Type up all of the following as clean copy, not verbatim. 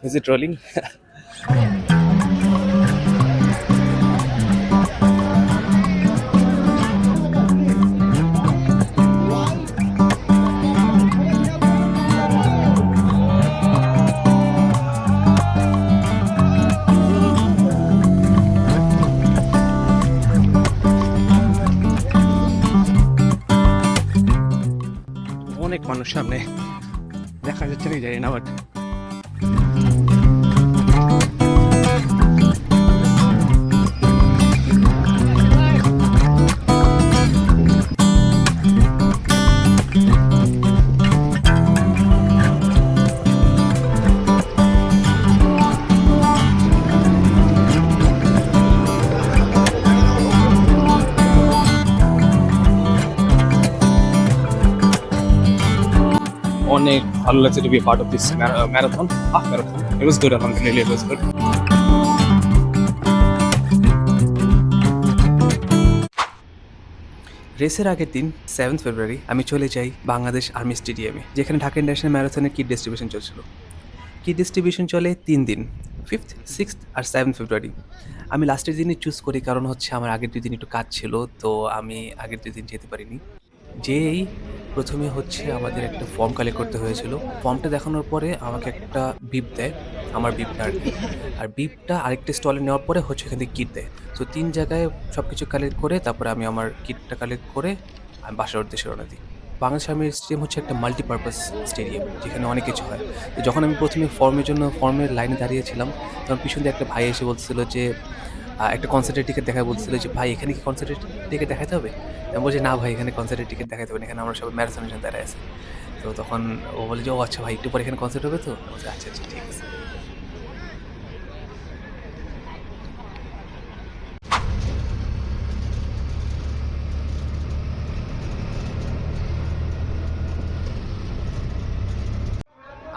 Is it rolling? অনেক মানুষ সামনে, দেখা যাচ্ছে না জানি না, বাট অনেক ভালো লাগছে to be a part of this marathon. Marathon. It was good, alhamdulillah, it was good. রেসের আগের দিন 7 ফেব্রুয়ারি আমি চলে যাই বাংলাদেশ আর্মি স্টেডিয়ামে, যেখানে ঢাকা ইন্টারন্যাশনাল ম্যারাথনের কিট ডিস্ট্রিবিউশন চলছিল। কিট ডিস্ট্রিবিউশন চলে 3 দিন, 5th, 6th আর 7 ফেব্রুয়ারি। আমি লাস্টের দিনই চুজ করি, কারণ হচ্ছে আমার আগের 2 দিন একটু কাজ ছিল, তো আমি আগের 2 দিন যেতে পারিনি। যেই প্রথমে হচ্ছে আমাদের একটা ফর্ম কালেক্ট করতে হয়েছিল। ফর্মটা দেখানোর পরে আমাকে একটা বিপ দেয়, আমার বিপটা আর কি। আর বিপটা আরেকটা স্টলে নেওয়ার পরে হচ্ছে এখান থেকে কিট দেয়। তো 3 জায়গায় সব কিছু কালেক্ট করে তারপরে আমি আমার কিটটা কালেক্ট করে আমি বাসার উদ্দেশ্যে রওনা দিই। বাংলাদেশ আর্মি স্টেডিয়াম হচ্ছে একটা মাল্টিপারপাস স্টেডিয়াম, যেখানে অনেক কিছু হয়। তো যখন আমি প্রথমে ফর্মের লাইনে দাঁড়িয়েছিলাম, তখন পিছন দিয়ে একটা ভাই এসে বলছিল যে একটা কনসার্টের টিকিট দেখায়, বলছিল যে ভাই এখানে কি কনসার্টের টিকিট দেখাতে হবে? আমি বলছি না ভাই, এখানে কনসার্টের টিকিট দেখাতে হবে না, এখানে আমরা সবাই ম্যারাথনের জন্য দাঁড়ায় আছি। তো তখন ও বলে যে ও আচ্ছা ভাই, একটু পরে এখানে কনসার্ট হবে, তো আমি বলছি আচ্ছা আচ্ছা ঠিক আছে।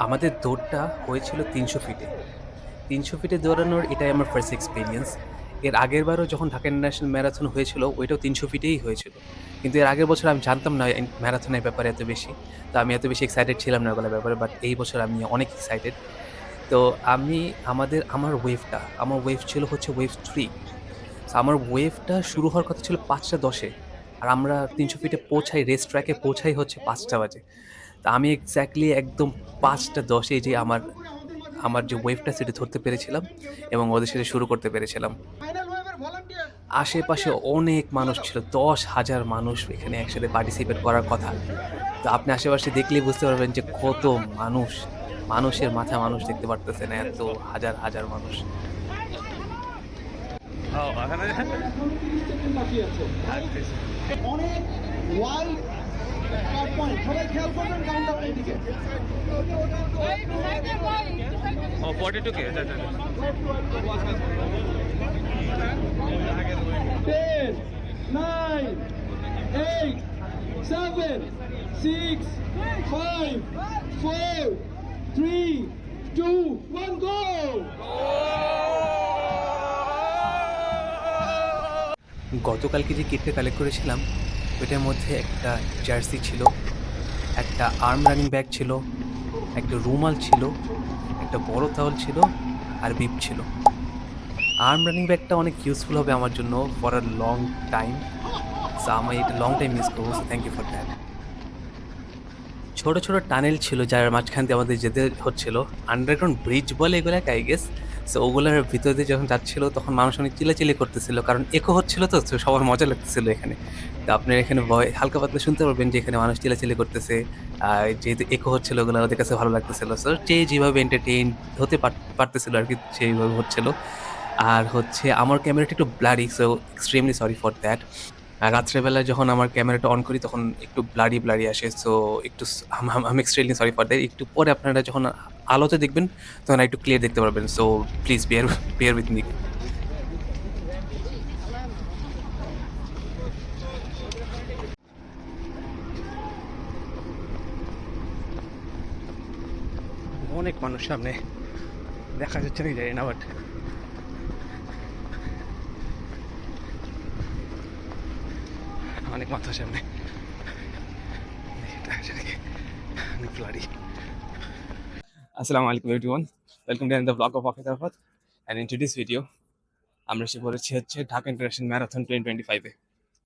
আমাদের দৌড়টা হয়েছিল 300 ফিটে। 300 ফিটে দৌড়ানোর এটাই আমার ফার্স্ট এক্সপিরিয়েন্স। এর আগের বারও যখন ঢাকা ইন্টারন্যাশনাল ম্যারাথন হয়েছিল, ওইটাও 300 ফিটেই হয়েছিল। কিন্তু এর আগের বছর আমি জানতাম না ম্যারাথনের ব্যাপারে এত বেশি, তো আমি এত বেশি এক্সাইটেড ছিলাম না ওগুলোর ব্যাপারে। বাট এই বছর আমি অনেক এক্সাইটেড। তো আমি আমার ওয়েভ ছিল হচ্ছে ওয়েভ 3। আমার ওয়েভটা শুরু হওয়ার কথা ছিল 5টা 10-এ, আর আমরা 300 ফিটে পৌঁছাই, রেস ট্র্যাকে পৌঁছাই হচ্ছে 5টা বাজে। তা আমি এক্স্যাক্টলি একদম 5টা 10-এ যে আমার আমার যে ওয়েভটা সেটা ধরতে পেরেছিলাম এবং ওদের সাথে শুরু করতে পেরেছিলাম। আশেপাশে অনেক মানুষ ছিল, 10,000 মানুষ এখানে একসাথে পার্টিসিপেট করার কথা। তো আপনি আশেপাশে দেখলেই বুঝতে পারবেন যে কত মানুষ, মানুষের মাথা মানুষ দেখতে পারতেছেন, এত হাজার হাজার মানুষ। অনেক ওয়াইল্ড পয়েন্ট, সবাই খেয়াল করবেন কাউন্টার এদিকে। ও 42 কে, আচ্ছা আচ্ছা। 10, 9, 8, 7, 6, 5, 4, 3, 2, 1, go! গতকালকে যে কিটটা কালেক্ট করেছিলাম, ওইটার মধ্যে একটা জার্সি ছিল, একটা আর্ম রানিং ব্যাগ ছিল, একটা রুমাল ছিল, একটা বড় তাওয়াল ছিল, আর বিপ ছিল। আর্ম রানিং ব্যাগটা অনেক ইউজফুল হবে আমার জন্য for a long time. So আমি এটা লং টাইম ইউজ করবো, so thank you for that. ছোট ছোট টানেল ছিল যার মাঝখান দিয়ে আমাদের যেতে হচ্ছিল, আন্ডারগ্রাউন্ড ব্রিজ বলে এগুলাকে আই গেস। সো ওগুলোর ভিতর দিয়ে যখন যাচ্ছিল তখন মানুষ অনেক চিল্লাচিল্লি করতেছিল, কারণ একো হচ্ছিল, তো তো সবার মজা লাগতেছিল এখানে। তো আপনার এখানে হালকা পাতলা শুনতে পারবেন যে এখানে মানুষ চিল্লাচিল্লি করতেছে, যেহেতু একো হচ্ছিল ওগুলো ওদের কাছে ভালো লাগতেছিল। সো যে যেভাবে এন্টারটেইন হতে পারতেছিল আর কি, সেইভাবে হচ্ছিল। আর হচ্ছে আমার ক্যামেরাটা একটু blurry, so extremely sorry for that. রাত্রেবেলা যখন আমার ক্যামেরাটা অন করি তখন একটু ব্লারি আসে, সো একটু আমি এক্সট্রিমলি সরি ফর দ্যাট। একটু পরে আপনারা যখন আলোতে দেখবেন তখন একটু ক্লিয়ার দেখতে পারবেন, so please beer with me. অনেক মানুষ সামনে, দেখা যাচ্ছে না জানি না, বাট অনেক মাথা সামনে। আসসালামু আলাইকুম everyone. Welcome to the blog of Wakib Arafat. And in today's video আমরা এসে পড়েছি হচ্ছে ঢাকা ইন্টারন্যাশনাল ম্যারাথন 2025-এ।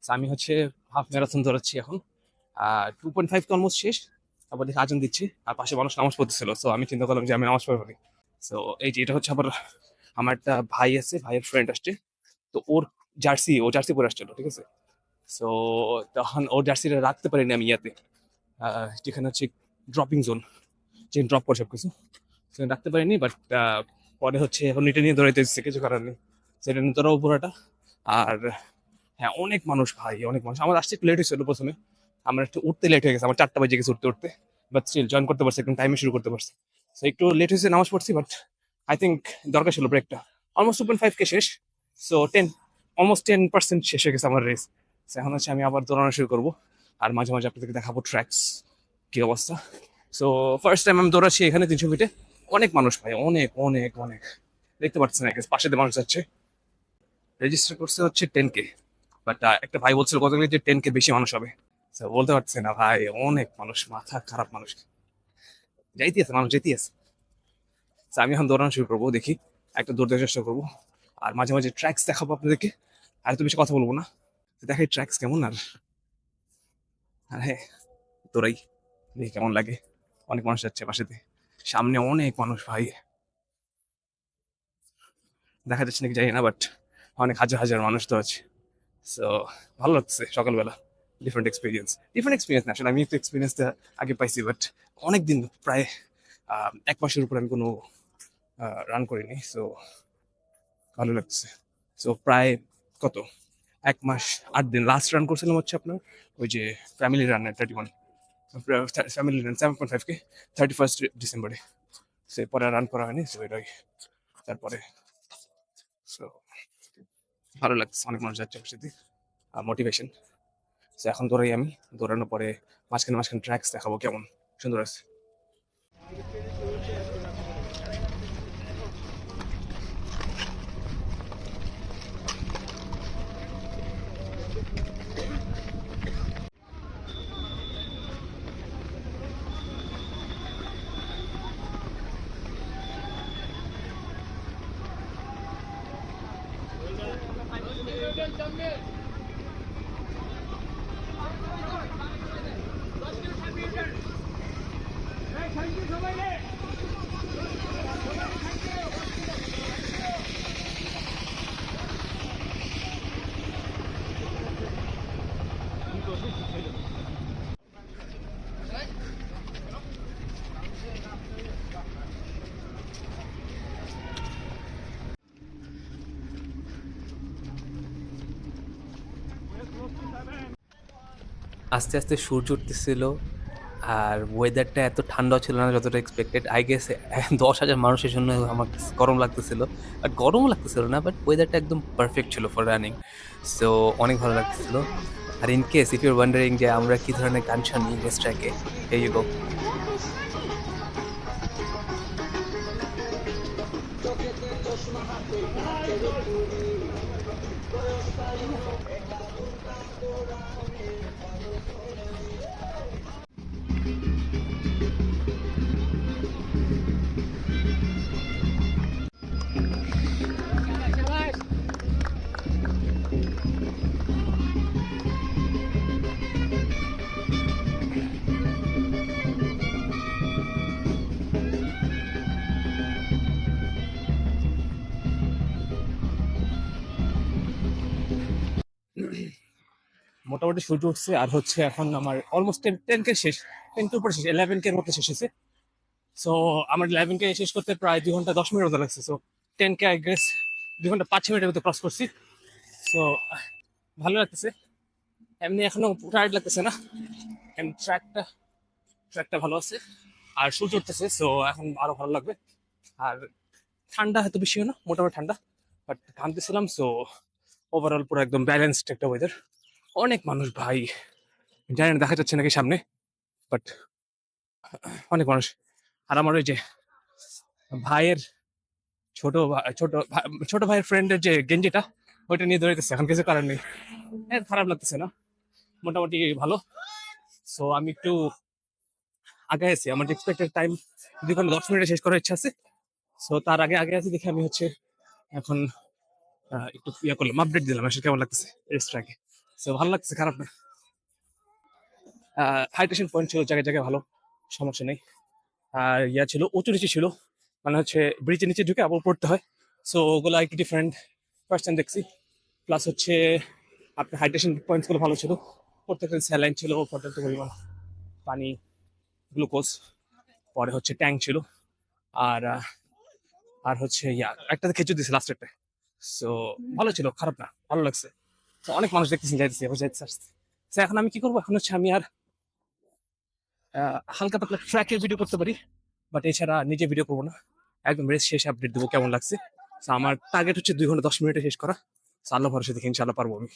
সো আমি হচ্ছে হাফ ম্যারাথন দৌড়াচ্ছি এখন। 2.5 তো অলমোস্ট শেষ। তারপর দেখে আজান দিচ্ছি আর পাশে মানুষ নামাজ পড়তেছিল, সো আমি চিন্তা করলাম যে আমি নামাজ পড়বো। সো এই যে এটা হচ্ছে আবার আমার একটা ভাই আছে, ভাইয়ের ফ্রেন্ড আসছে। তো ওর জার্সি পরে আসছিল, ঠিক আছে। সো তখন ওর জার্সিটা রাখতে পারিনি আমি ইয়াতে, যেখানে হচ্ছে ড্রপিং জোন, যে ড্রপ করে সব কিছু সেখানে রাখতে পারিনি। বাট পরে হচ্ছে এখন এটা নিয়ে দৌড়াইতে এসেছে, কিছু করার নেই, সেটা নিয়ে তোরাও পুরোটা। আর হ্যাঁ, অনেক মানুষ ভাই, অনেক মানুষ। আমার আসছে একটু লেট হয়েছিল প্রথমে, আমার একটু উঠতে লেট হয়ে গেছে, আমার 4টা বাজে গেছে উঠতে উঠতে। বাট স্টিল জয়েন করতে পারছি, একদম টাইমে শুরু করতে পারছি। তো একটু লেট হয়েছে, নামাজ পড়ছি, বাট আই থিঙ্ক দরকার ছিল ব্রেকটা। অলমোস্ট 2.5K শেষ। সো অলমোস্ট 10% শেষ হয়ে গেছে আমার রেস। এখন হচ্ছে আমি আবার দৌড়ানো শুরু করবো, আর মাঝে মাঝে আপনাদেরকে দেখাবো ট্র্যাকস কি অবস্থা। সো ফার্স্ট টাইম আমি দৌড়াচ্ছি এখানে 300 ফিটে। অনেক মানুষ ভাই, অনেক অনেক অনেক, দেখতে পাচ্ছেন না, পাশে দিয়ে মানুষ যাচ্ছে। রেজিস্টার করছে হচ্ছে 10K, বাট একটা ভাই বলছিল গতকাল যে 10K বেশি মানুষ হবে। So, বলতে পারছি না ভাই, অনেক মানুষ, মাথা খারাপ মানুষ, যাইতে আছে মানুষ, যেতেই আছে। So, আমি এখন দৌড়ানো শুরু করবো, দেখি একটা দৌড় দেওয়ার চেষ্টা করবো, আর মাঝে মাঝে ট্র্যাক্স দেখাবো আপনাদেরকে। আর তো বেশি কথা বলবো না, দেখাই ট্র্যাক্স কেমন। আর হ্যাঁ, দৌড়াই, দেখি কেমন লাগে। অনেক মানুষ যাচ্ছে পাশেতে, সামনে অনেক মানুষ ভাই, দেখা যাচ্ছে নাকি জানি না, বাট অনেক হাজার হাজার মানুষ তো আছে। সো ভালো লাগছে সকালবেলা। ডিফারেন্ট এক্সপিরিয়েন্স না, আসলে আমি একটু এক্সপিরিয়েন্সটা আগে পাইছি, বাট অনেকদিন, প্রায় 1 মাসের উপর আমি কোনো রান করিনি। সো ভালো লাগছে। সো প্রায় কত, 1 মাস 8 দিন লাস্ট রান করছিলাম হচ্ছে আপনার ওই যে ফ্যামিলি রানের 31, ফ্যামিলি রান 7.5K 31 ডিসেম্বরে। সে পরে রান করা হয়নি, সো এটাই তারপরে। সো ভালো লাগছে, অনেক মানুষ যাচ্ছে একসাথে, মোটিভেশন। তো এখন দৌড়াই আমি, দৌড়ানোর পরে মাঝখানে মাঝখানে ট্র্যাক্স দেখাবো কেমন সুন্দর আছে। আস্তে আস্তে সূর্য উঠতেছিল, আর ওয়েদারটা এত ঠান্ডা ছিল না যতটা এক্সপেক্টেড। আই গেস 10,000 মানুষের জন্য আমার কাছে গরম লাগতেছিল, বাট গরমও লাগতেছিল না, বাট ওয়েদারটা একদম পারফেক্ট ছিল ফর রানিং। সো অনেক ভালো লাগতেছিল। আর in case if you're wondering যে আমরা কী ধরনের গান শুনি নেক্সট ট্র্যাকে, এই ইউ গো। মোটামুটি সূর্য উঠছে, আর হচ্ছে এখন আমার অলমোস্ট 10K শেষ, 10K উপরে শেষ, 11K মতো শেষ হয়েছে। সো আমার 11K শেষ করতে প্রায় 2 ঘন্টা 10 মিনিট মতো লাগছে। সো 10K আই গেস 2 ঘন্টা 5-6 মিনিটের মতো ক্রস করছি। সো ভালো লাগতেছে, এমনি এখনো টায়ার্ড লাগতেছে না, এমনি ট্র্যাকটা ভালো আছে, আর সূর্য উঠতেছে, সো এখন আরো ভালো লাগবে। আর ঠান্ডা এত বেশিও না, মোটামুটি ঠান্ডা, বাট ঘামতেছিলাম। সো ওভারঅল পুরো একদম ব্যালেন্সড একটা ওয়েদার। অনেক মানুষ ভাই, জানি না দেখা যাচ্ছে নাকি সামনে, বাট অনেক মানুষ। আর আমার ওই যে ভাইয়ের ছোট ভাইয়ের ফ্রেন্ডের যে গেঞ্জিটা, ওইটা নিয়ে দৌড়াইতেছে, এখন কিছু কারণ নেই। খারাপ লাগতেছে না, মোটামুটি ভালো। সো আমি একটু আগে আছি, আমার এক্সপেক্টেড টাইম 2 ঘন্টা 10 মিনিটে শেষ করার ইচ্ছা আছে। সো তার আগে আগে আছে দেখে আমি হচ্ছে এখন একটু ইয়ে করলাম, আপডেট দিলাম আসলে কেমন লাগতেছে রেস্টের আগে। সো ভালো লাগছে, খারাপ না। হাইড্রেশন পয়েন্ট ছিল জায়গায় জায়গায়, ভালো, সমস্যা নেই। আর ইয়া ছিল, উঁচু নিচু ছিল, মানে হচ্ছে ব্রিজের নিচে ঢুকে আবার পড়তে হয়। সো ওগুলো একটু ডিফারেন্ট ফার্স্ট টাইম দেখছি। প্লাস হচ্ছে আপনার হাইড্রেশন পয়েন্টস গুলো ভালো ছিল, প্রত্যেকটা স্যালাইন ছিল, পর্যাপ্ত পরিমাণ পানি, গ্লুকোজ, পরে হচ্ছে ট্যাঙ্ক ছিল, আর আর হচ্ছে ইয়া একটা খেজুর দিছে লাস্টেরটা। সো ভালো ছিল, খারাপ না, ভালো লাগছে। তো অনেক মানুষ দেখতেছি, যাইতেছি, এবার যাইতেছে আসছে। তো এখন আমি কি করবো, এখন হচ্ছে আমি আর হালকা পাতলা ট্র্যাকের ভিডিও করতে পারি, বাট এছাড়া নিজে ভিডিও করবো না। একদম রেস শেষে আপডেট দেবো কেমন লাগছে। তো আমার টার্গেট হচ্ছে 2 ঘন্টা 10 মিনিটে শেষ করা। তো আল্লাহ ভরসা দেখি ইনশাল্লাহ পারবো আমি।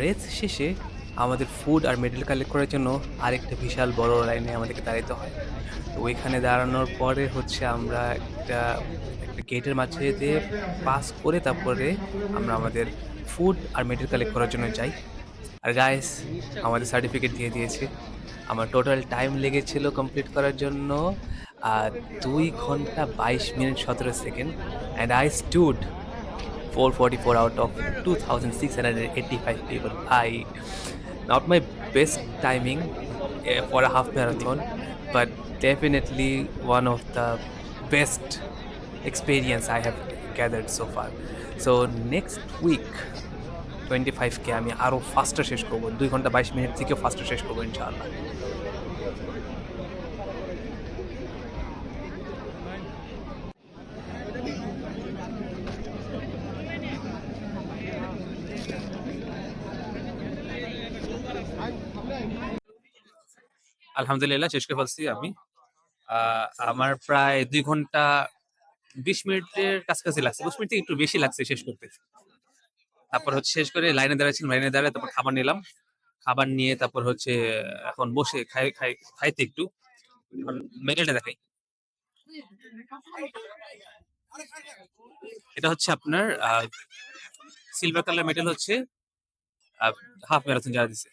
রেস শেষে আমাদের ফুড আর মেডেল কালেক্ট করার জন্য আরেকটা বিশাল বড় লাইনে আমাদেরকে দাঁড়াতে হয়। তো ওইখানে দাঁড়ানোর পরে হচ্ছে আমরা একটা একটা গেটের মাঝে দিয়ে পাস করে তারপরে আমরা আমাদের ফুড আর মেডেল কালেক্ট করার জন্য যাই। আর গাইস, আমাদের সার্টিফিকেট দিয়ে দিয়েছে। আমার টোটাল টাইম লেগেছিল কমপ্লিট করার জন্য 2 ঘন্টা 22 minute 17 second, and I stood 444 out of 2,685 people. Not my best timing for a half marathon, but definitely one of the best experience I have gathered so far. So next week 25K আমি আরো ফাস্টার শেষ করবো, 2 ঘন্টা 22 minute থেকেও ফাস্টার শেষ করবো ইনশাআল্লাহ। আলহামদুলিল্লাহ শেষ করে ফেলছি আমি। আমার প্রায় 2 ঘন্টা 20 মিনিটের কাছাকাছি লাগছে, 20 মিনিট থেকে একটু বেশি লাগছে শেষ করতে। তারপর হচ্ছে শেষ করে লাইনে দাঁড়াচ্ছিলাম, লাইনে দাঁড়ায় তারপর খাবার নিলাম, খাবার নিয়ে তারপর হচ্ছে এখন বসে খাইতে একটু মেডেলটা দেখাই। এটা হচ্ছে আপনার সিলভার কালার মেডেল, হচ্ছে হাফ ম্যারাথন যারা দিছে।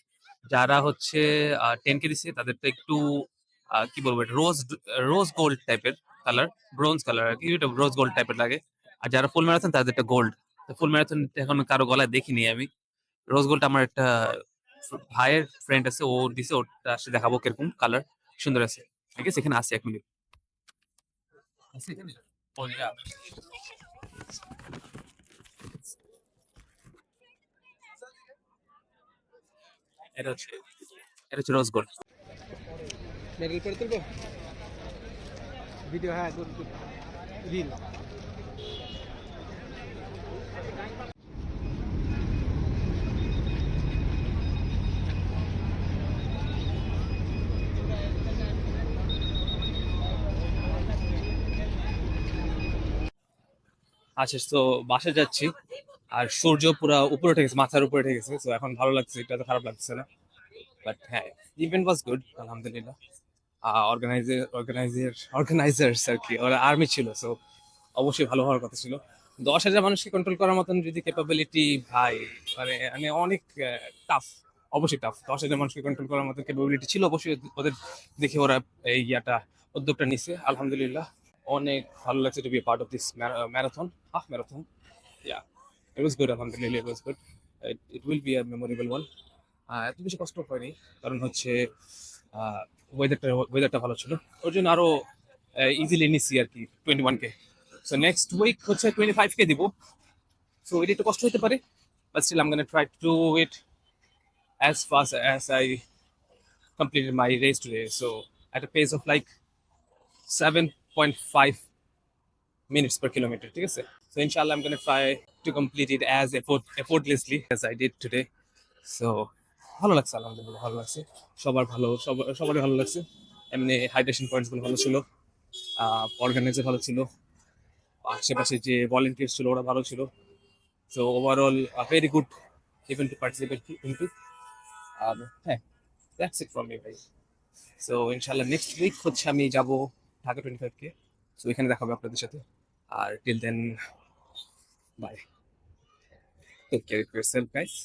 যারা হচ্ছে 10K দিছে তাদের তো একটু কি বলবো, রোজ রোজ গোল্ড টাইপের কালার, ব্রোঞ্জ কালার আর কি, এটা রোজ গোল্ড টাইপের লাগে। আর যারা ফুল ম্যারাথন তাদের একটা গোল্ড। ফুল ম্যারাথন এখন কারো গলায় দেখিনি আমি। রোজ গোল্ড আমার একটা ভাইয়ের ফ্রেন্ড আছে, ও দিছে, ওটা আসলে দেখাবো কিরকম কালার, সুন্দর আছে। ঠিক আছে, এখানে আছে, 1 মিনিট আছে এখানে। ও, yeah. এটা হচ্ছে রোজ গোল্ড। মেডেল করে তুলবো ভিডিও, হ্যাঁ রিল। আচ্ছা, তো বাসায় যাচ্ছি, আর সূর্য পুরো উপরে উঠে গেছে, মাথার উপরে উঠে গেছে। তো এখন ভালো লাগছে, এটা তো খারাপ লাগছে না। বাট হ্যাঁ, ইভেন্ট ওয়াজ গুড আলহামদুলিল্লাহ। অর্গানাইজার্স আর কি, ওরা আর্মি ছিল, সো অবশ্যই ভালো হওয়ার কথা ছিল। 10,000 মানুষকে কন্ট্রোল করার মতন যদি ক্যাপাবিলিটি, ভাই, মানে মানে অনেক টাফ, অবশ্যই টাফ। 10,000 মানুষকে কন্ট্রোল করার মতো ক্যাপাবিলিটি ছিল অবশ্যই ওদের, দেখে ওরা এই উদ্যোগটা নিছে আলহামদুলিল্লাহ। অনেক ভালো লাগছে to be a part of this marathon, half marathon. Yeah, it was good. Alhamdulillah, it was good. It will be a memorable one. এত বেশি কষ্ট হয়নি কারণ হচ্ছে ওয়েদারটা ভালো ছিল, ওর জন্য আরো ইজিলি নিচ্ছি আর কি 21K। সো নেক্সট উইক হচ্ছে 25K দিব। সো এটা একটু কষ্ট হতে পারে, but still I am gonna try to do it as fast as I completed my race today. So at a pace of like 7.5 minutes per kilometer, ঠিক আছে? So inshallah I'm gonna try to complete it as effortlessly as I did today. So ভালো লাগছে, আলহামদুলিল্লাহ ভালো লাগছে, সবারই ভালো লাগছে। এমনি হাইড্রেশন পয়েন্টস গুলো ভালো ছিল, অর্গানাইজার ভালো ছিল, আশেপাশে যে ভলেন্টিয়ার্স ছিল ওরা ভালো ছিল। So overall very good event to participate into. আর হ্যাঁ, দ্যাটস ইট ফ্রম মি ভাই। সো ইনশাল্লাহ নেক্সট উইক হচ্ছে আমি যাব ঢাকা 25K। সো এখানে দেখা হবে আপনাদের সাথে। আর till then bye, take care of yourself guys.